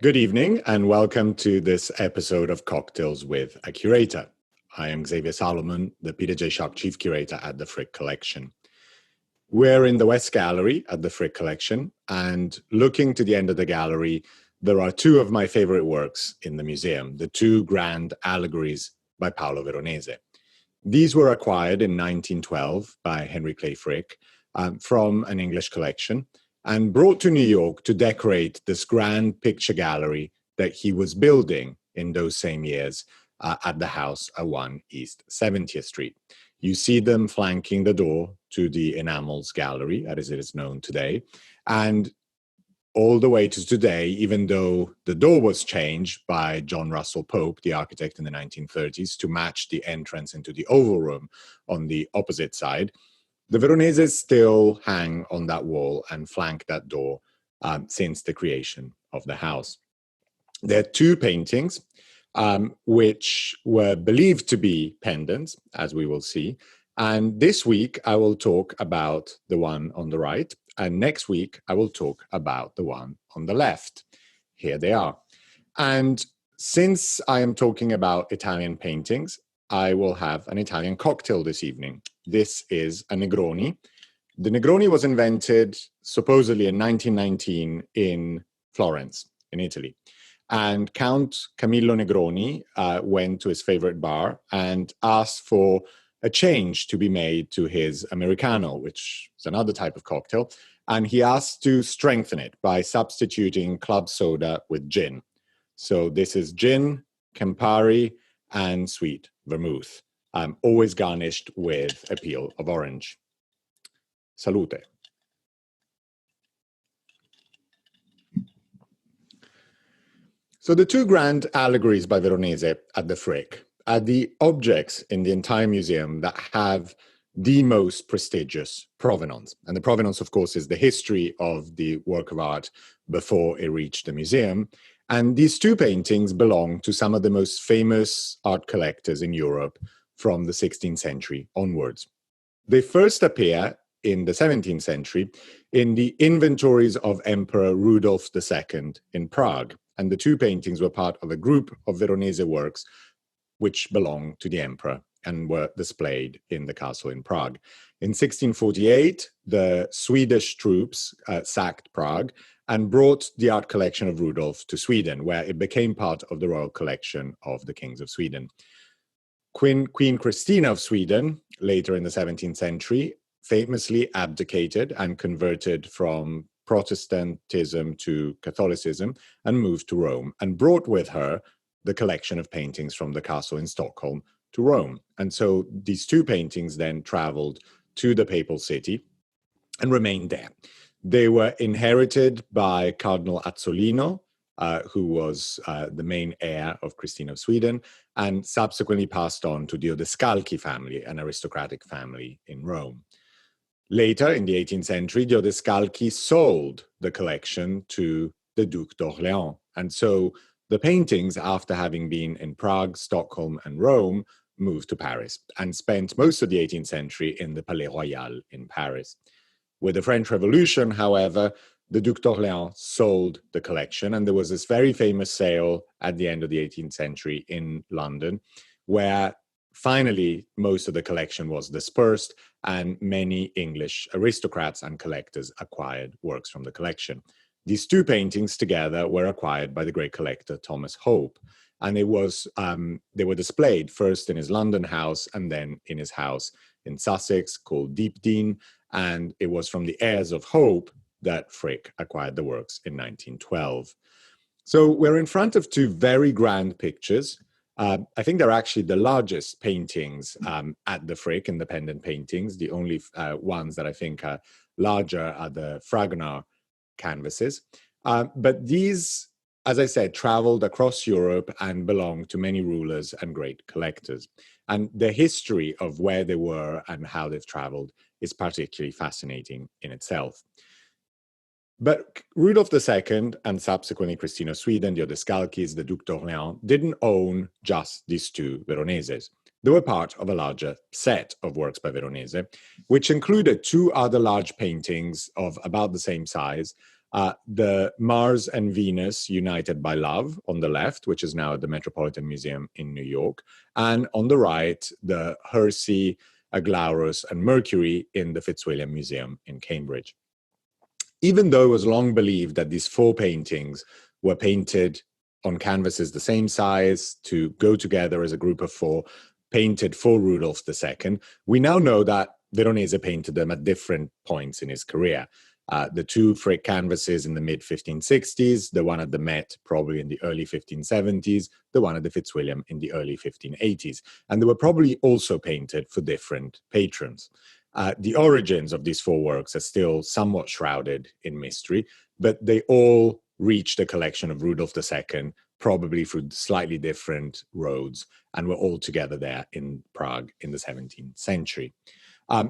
Good evening and welcome to this episode of Cocktails with a Curator. I am Xavier Salomon, the Peter J. Sharp Chief Curator at the Frick Collection. We're in the West Gallery at the Frick Collection, and looking to the end of the gallery, there are two of my favorite works in the museum, the two grand allegories by Paolo Veronese. These were acquired in 1912 by Henry Clay Frick from an English collection and brought to New York to decorate this grand picture gallery that he was building in those same years at the house at 1 East 70th Street. You see them flanking the door to the Enamels Gallery, as it is known today. And all the way to today, even though the door was changed by John Russell Pope, the architect in the 1930s, to match the entrance into the Oval Room on the opposite side, the Veroneses still hang on that wall and flank that door since the creation of the house. There are two paintings which were believed to be pendants, as we will see. And this week, I will talk about the one on the right. And next week, I will talk about the one on the left. Here they are. And since I am talking about Italian paintings, I will have an Italian cocktail this evening. This is a Negroni. The Negroni was invented supposedly in 1919 in Florence, in Italy. And Count Camillo Negroni went to his favorite bar and asked for a change to be made to his Americano, which is another type of cocktail. And he asked to strengthen it by substituting club soda with gin. So this is gin, Campari, and sweet vermouth, always garnished with a peel of orange. Salute. So the two grand allegories by Veronese at the Frick are the objects in the entire museum that have the most prestigious provenance. And the provenance, of course, is the history of the work of art before it reached the museum. And these two paintings belong to some of the most famous art collectors in Europe from the 16th century onwards. They first appear in the 17th century in the inventories of Emperor Rudolf II in Prague. And the two paintings were part of a group of Veronese works which belonged to the emperor and were displayed in the castle in Prague. In 1648, the Swedish troops sacked Prague and brought the art collection of Rudolf to Sweden, where it became part of the royal collection of the kings of Sweden. Queen Christina of Sweden, later in the 17th century, famously abdicated and converted from Protestantism to Catholicism and moved to Rome and brought with her the collection of paintings from the castle in Stockholm to Rome. And so these two paintings then traveled to the papal city and remained there. They were inherited by Cardinal Azzolino, who was the main heir of Christina of Sweden, and subsequently passed on to the Odescalchi family, an aristocratic family in Rome. Later, in the 18th century, the Odescalchi sold the collection to the Duc d'Orléans. And so the paintings, after having been in Prague, Stockholm, and Rome, moved to Paris and spent most of the 18th century in the Palais Royal in Paris. With the French Revolution, however, the Duc d'Orléans sold the collection, and there was this very famous sale at the end of the 18th century in London, where finally most of the collection was dispersed and many English aristocrats and collectors acquired works from the collection. These two paintings together were acquired by the great collector Thomas Hope, and they were displayed first in his London house and then in his house in Sussex called Deepdene, and it was from the heirs of Hope that Frick acquired the works in 1912. So we're in front of two very grand pictures. I think they're actually the largest paintings at the Frick, independent paintings. The only ones that I think are larger are the Fragonard canvases. But these, as I said, traveled across Europe and belonged to many rulers and great collectors. And the history of where they were and how they've traveled is particularly fascinating in itself. But Rudolf II and subsequently Christina of Sweden, the Odescalchis, the Duc d'Orléans, didn't own just these two Veroneses. They were part of a larger set of works by Veronese, which included two other large paintings of about the same size The Mars and Venus united by love on the left, which is now at the Metropolitan Museum in New York. And on the right, the Hercules, Aglaurus, and Mercury in the Fitzwilliam Museum in Cambridge. Even though it was long believed that these four paintings were painted on canvases the same size to go together as a group of four, painted for Rudolph II, we now know that Veronese painted them at different points in his career. The two Frick canvases in the mid-1560s, the one at the Met probably in the early 1570s, the one at the Fitzwilliam in the early 1580s. And they were probably also painted for different patrons. The origins of these four works are still somewhat shrouded in mystery, but they all reached the collection of Rudolph II, probably through slightly different roads, and were all together there in Prague in the 17th century.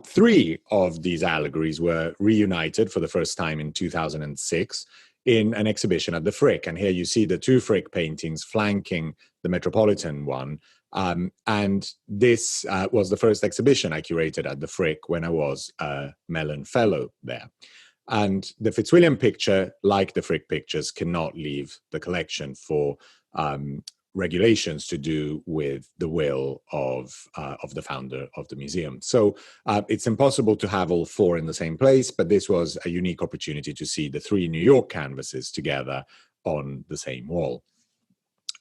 Three of these allegories were reunited for the first time in 2006 in an exhibition at the Frick. And here you see the two Frick paintings flanking the Metropolitan one. And this was the first exhibition I curated at the Frick when I was a Mellon Fellow there. And the Fitzwilliam picture, like the Frick pictures, cannot leave the collection for regulations to do with the will of the founder of the museum. So it's impossible to have all four in the same place, but this was a unique opportunity to see the three New York canvases together on the same wall.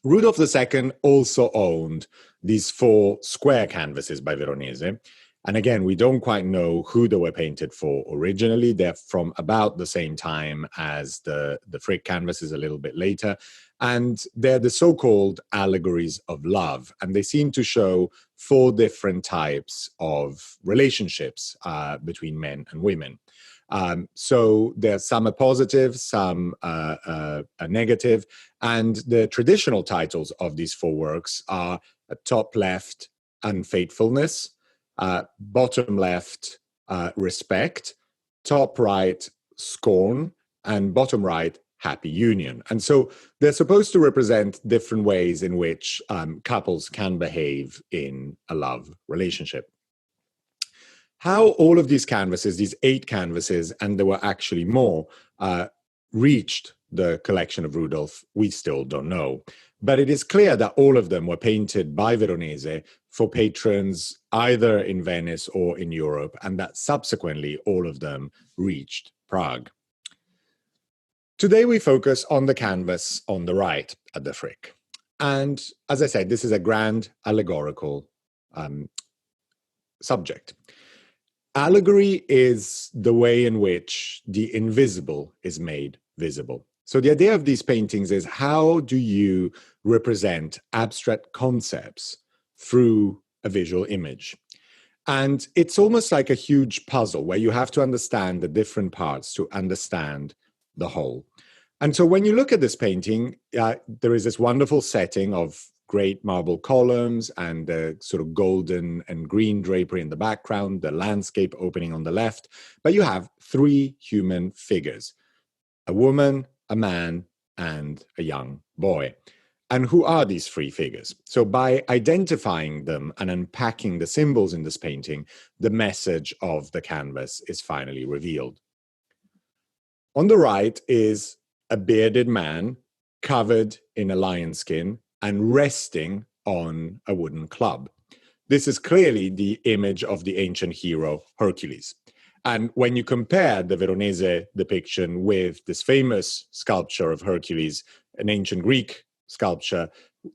Rudolph II also owned these four square canvases by Veronese. And again, we don't quite know who they were painted for originally. They're from about the same time as the Frick canvases, a little bit later. And they're the so-called allegories of love. And they seem to show four different types of relationships between men and women. So there's some are positive, some are negative. And the traditional titles of these four works are top left, unfaithfulness, bottom left, respect, top right, scorn, and bottom right, happy union. And so they're supposed to represent different ways in which couples can behave in a love relationship. How all of these canvases, these 8 canvases, and there were actually more, reached the collection of Rudolph, we still don't know. But it is clear that all of them were painted by Veronese for patrons either in Venice or in Europe, and that subsequently all of them reached Prague. Today we focus on the canvas on the right at the Frick. And as I said, this is a grand allegorical subject. Allegory is the way in which the invisible is made visible. So the idea of these paintings is, how do you represent abstract concepts through a visual image? And it's almost like a huge puzzle where you have to understand the different parts to understand the whole. And so when you look at this painting, there is this wonderful setting of great marble columns and the sort of golden and green drapery in the background, the landscape opening on the left. But you have 3 human figures, a woman, a man, and a young boy. And who are these 3 figures? So by identifying them and unpacking the symbols in this painting, the message of the canvas is finally revealed. On the right is a bearded man covered in a lion skin and resting on a wooden club. This is clearly the image of the ancient hero Hercules. And when you compare the Veronese depiction with this famous sculpture of Hercules, an ancient Greek sculpture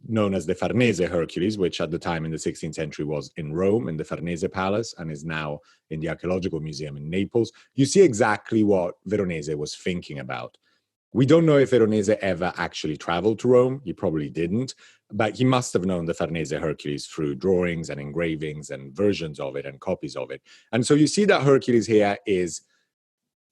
known as the Farnese Hercules, which at the time in the 16th century was in Rome, in the Farnese Palace, and is now in the Archaeological Museum in Naples, you see exactly what Veronese was thinking about. We don't know if Veronese ever actually traveled to Rome. He probably didn't, but he must have known the Farnese Hercules through drawings and engravings and versions of it and copies of it. And so you see that Hercules here is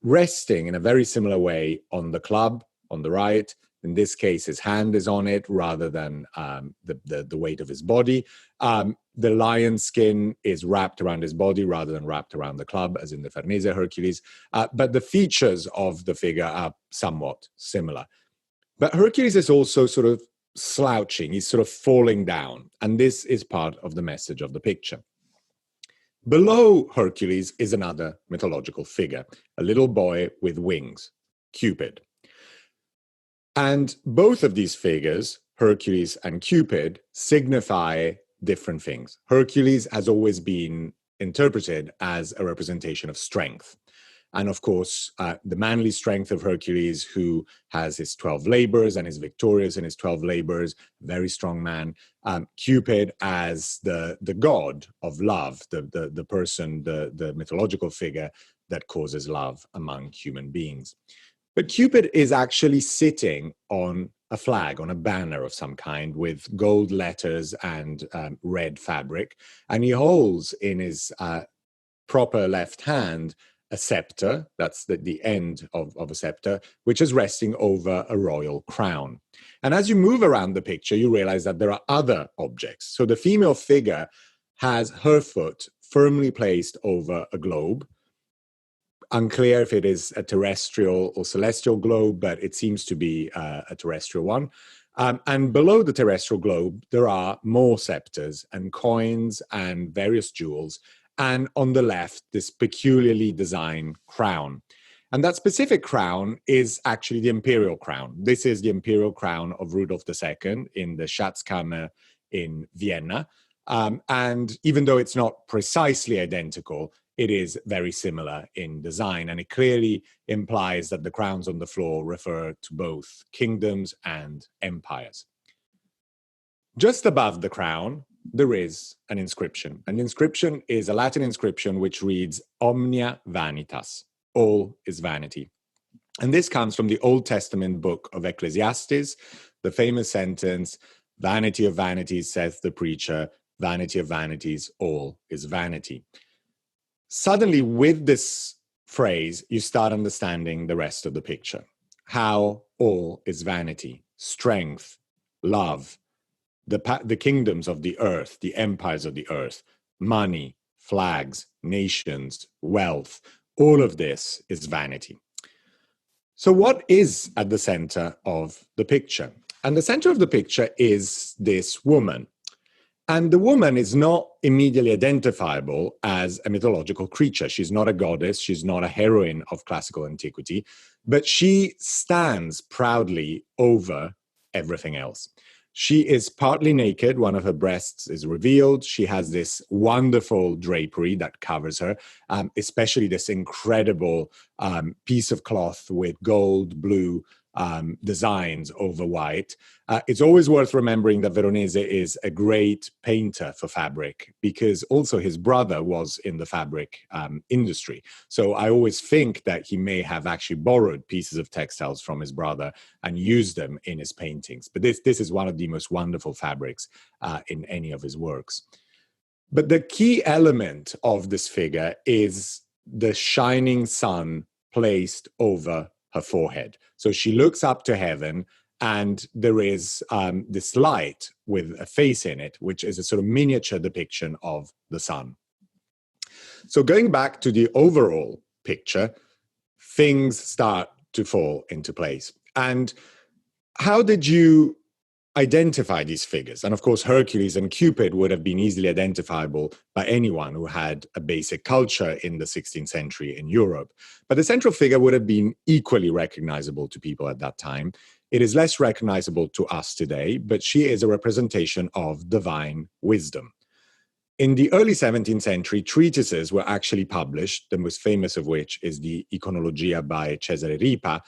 resting in a very similar way on the club on the right. In this case, his hand is on it rather than the weight of his body. The lion skin is wrapped around his body rather than wrapped around the club, as in the Farnese Hercules. But the features of the figure are somewhat similar. But Hercules is also sort of slouching. He's sort of falling down. And this is part of the message of the picture. Below Hercules is another mythological figure, a little boy with wings. Cupid. And both of these figures, Hercules and Cupid, signify different things. Hercules has always been interpreted as a representation of strength. And of course, the manly strength of Hercules, who has his 12 labors and is victorious in his 12 labors, very strong man. Cupid as the god of love, the person, the mythological figure that causes love among human beings. But Cupid is actually sitting on a flag, on a banner of some kind with gold letters and red fabric. And he holds in his proper left hand a scepter, that's the end of a scepter, which is resting over a royal crown. And as you move around the picture, you realize that there are other objects. So the female figure has her foot firmly placed over a globe. Unclear if it is a terrestrial or celestial globe, but it seems to be a terrestrial one. And below the terrestrial globe, there are more scepters and coins and various jewels. And on the left, this peculiarly designed crown. And that specific crown is actually the imperial crown. This is the imperial crown of Rudolf II in the Schatzkammer in Vienna. And even though it's not precisely identical, it is very similar in design. And it clearly implies that the crowns on the floor refer to both kingdoms and empires. Just above the crown, there is an inscription. An inscription is a Latin inscription which reads Omnia Vanitas, all is vanity. And this comes from the Old Testament book of Ecclesiastes, the famous sentence, vanity of vanities, saith the preacher, vanity of vanities, all is vanity. Suddenly, with this phrase, you start understanding the rest of the picture. How all is vanity, strength, love, the kingdoms of the earth, the empires of the earth, money, flags, nations, wealth, all of this is vanity. So what is at the center of the picture? And the center of the picture is this woman. And the woman is not immediately identifiable as a mythological creature. She's not a goddess. She's not a heroine of classical antiquity, but she stands proudly over everything else. She is partly naked. One of her breasts is revealed. She has this wonderful drapery that covers her, especially this incredible piece of cloth with gold, blue designs over white. It's always worth remembering that Veronese is a great painter for fabric because also his brother was in the fabric industry. So I always think that he may have actually borrowed pieces of textiles from his brother and used them in his paintings. But this is one of the most wonderful fabrics in any of his works. But the key element of this figure is the shining sun placed over her forehead. So she looks up to heaven and there is this light with a face in it, which is a sort of miniature depiction of the sun. So going back to the overall picture, things start to fall into place. And how did you identify these figures? And of course, Hercules and Cupid would have been easily identifiable by anyone who had a basic culture in the 16th century in Europe. But the central figure would have been equally recognizable to people at that time. It is less recognizable to us today, but she is a representation of divine wisdom. In the early 17th century, treatises were actually published, the most famous of which is the Iconologia by Cesare Ripa,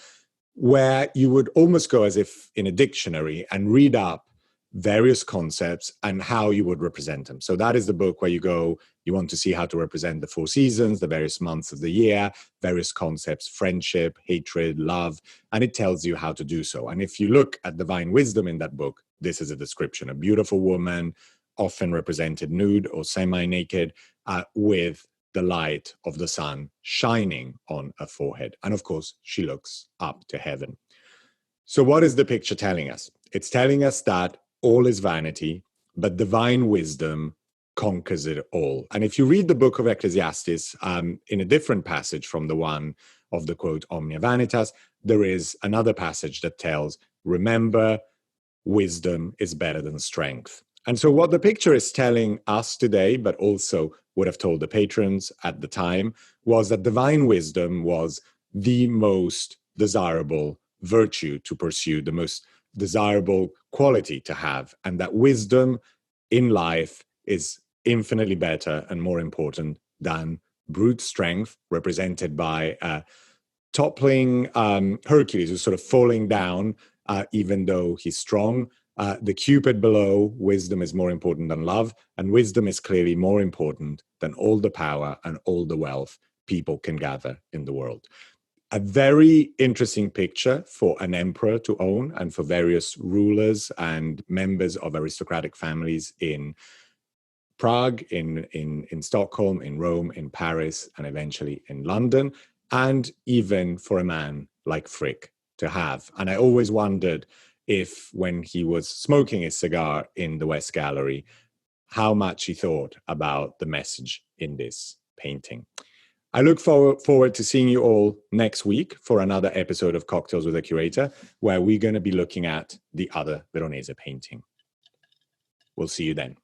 where you would almost go as if in a dictionary and read up various concepts and how you would represent them. So that is the book where you go, you want to see how to represent the four seasons, the various months of the year, various concepts, friendship, hatred, love, and it tells you how to do so. And if you look at divine wisdom in that book, this is a description, a beautiful woman, often represented nude or semi-naked, with the light of the sun shining on her forehead. And of course, she looks up to heaven. So what is the picture telling us? It's telling us that all is vanity, but divine wisdom conquers it all. And if you read the book of Ecclesiastes in a different passage from the one of the quote, Omnia Vanitas, there is another passage that tells, remember, wisdom is better than strength. And so what the picture is telling us today, but also would have told the patrons at the time, was that divine wisdom was the most desirable virtue to pursue, the most desirable quality to have, and that wisdom in life is infinitely better and more important than brute strength, represented by toppling Hercules, who's sort of falling down even though he's strong. The Cupid below, wisdom is more important than love, and wisdom is clearly more important than all the power and all the wealth people can gather in the world. A very interesting picture for an emperor to own, and for various rulers and members of aristocratic families in Prague, in Stockholm, in Rome, in Paris, and eventually in London, and even for a man like Frick to have. And I always wondered if, when he was smoking his cigar in the West Gallery, how much he thought about the message in this painting. I look forward to seeing you all next week for another episode of Cocktails with a Curator, where we're going to be looking at the other Veronese painting. We'll see you then.